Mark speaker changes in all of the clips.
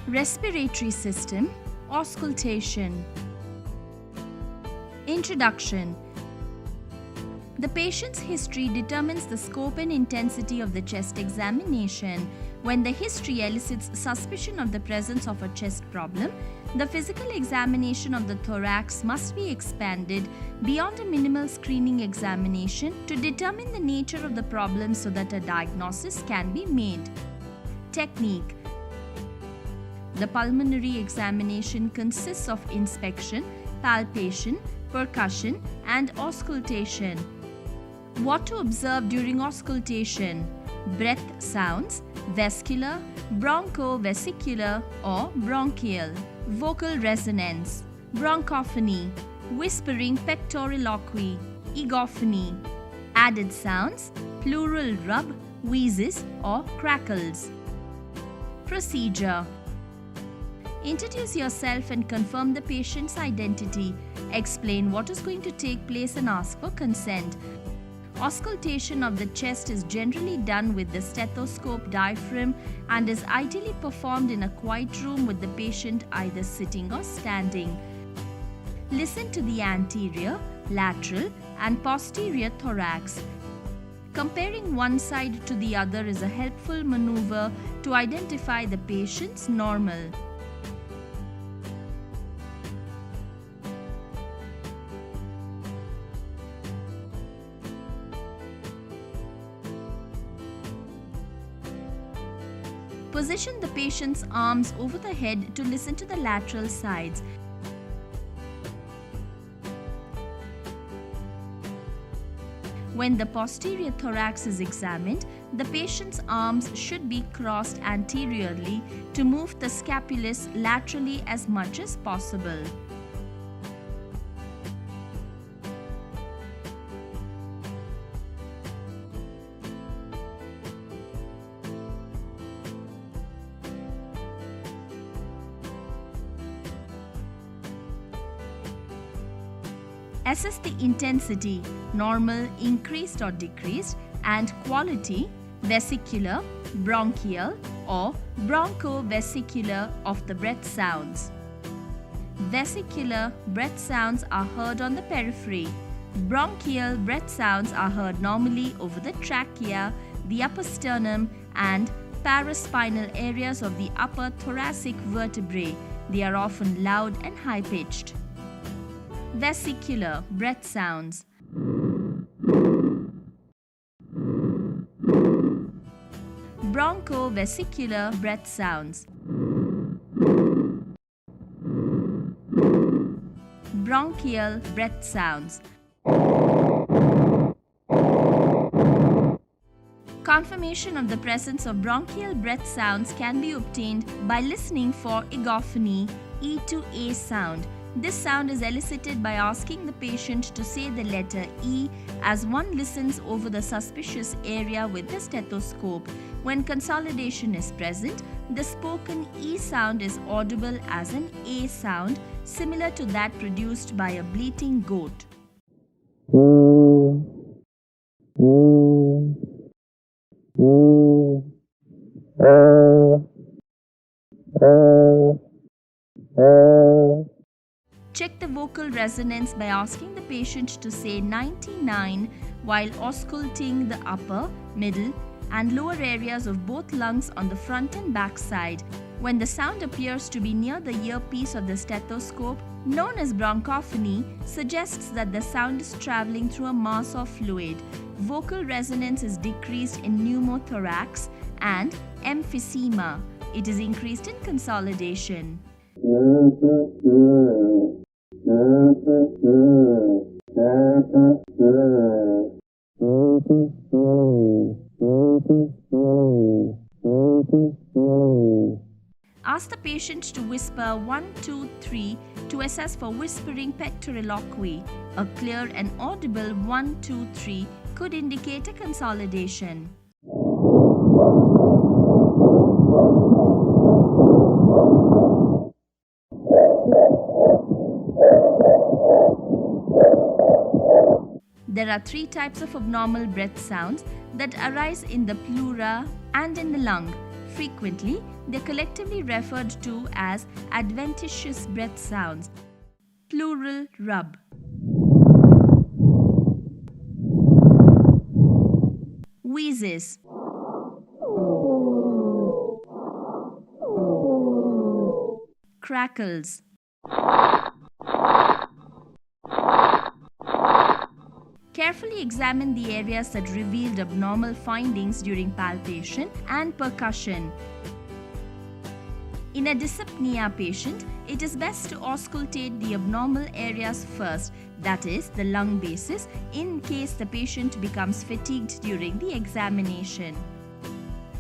Speaker 1: Respiratory system, auscultation. Introduction. The patient's history determines the scope and intensity of the chest examination. When the history elicits suspicion of the presence of a chest problem, the physical examination of the thorax must be expanded beyond a minimal screening examination to determine the nature of the problem so that a diagnosis can be made. Technique. The pulmonary examination consists of inspection, palpation, percussion, and auscultation. What to observe during auscultation? Breath sounds, vascular, broncho-vesicular or bronchial. Vocal resonance, bronchophony, whispering pectoriloquy, egophony. Added sounds, pleural rub, wheezes or crackles. Procedure. Introduce yourself and confirm the patient's identity. Explain what is going to take place and ask for consent. Auscultation of the chest is generally done with the stethoscope diaphragm and is ideally performed in a quiet room with the patient either sitting or standing. Listen to the anterior, lateral, and posterior thorax. Comparing one side to the other is a helpful maneuver to identify the patient's normal. Position the patient's arms over the head to listen to the lateral sides. When the posterior thorax is examined, the patient's arms should be crossed anteriorly to move the scapulus laterally as much as possible. Assess the intensity, normal, increased or decreased, and quality, vesicular, bronchial or broncho-vesicular of the breath sounds. Vesicular breath sounds are heard on the periphery. Bronchial breath sounds are heard normally over the trachea, the upper sternum, and paraspinal areas of the upper thoracic vertebrae. They are often loud and high-pitched. Vesicular breath sounds. Broncho-vesicular breath sounds. Bronchial breath sounds. Confirmation of the presence of bronchial breath sounds can be obtained by listening for egophony, E to A sound. This sound is elicited by asking the patient to say the letter E as one listens over the suspicious area with the stethoscope. When consolidation is present, the spoken E sound is audible as an A sound, similar to that produced by a bleating goat. Check the vocal resonance by asking the patient to say 99 while ausculting the upper, middle, and lower areas of both lungs on the front and back side. When the sound appears to be near the earpiece of the stethoscope, known as bronchophony, suggests that the sound is traveling through a mass of fluid. Vocal resonance is decreased in pneumothorax and emphysema. It is increased in consolidation. Ask the patient to whisper 1, 2, 3 to assess for whispering pectoriloquy. A clear and audible 1, 2, 3 could indicate a consolidation. There are 3 types of abnormal breath sounds that arise in the pleura and in the lung. Frequently, they're collectively referred to as adventitious breath sounds. Plural rub. Wheezes. Crackles. Carefully examine the areas that revealed abnormal findings during palpation and percussion. In a dyspnea patient, it is best to auscultate the abnormal areas first, that is, the lung bases, in case the patient becomes fatigued during the examination.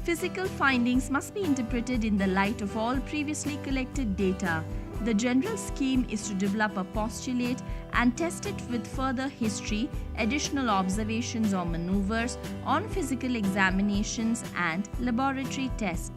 Speaker 1: Physical findings must be interpreted in the light of all previously collected data. The general scheme is to develop a postulate and test it with further history, additional observations or maneuvers on physical examinations and laboratory tests.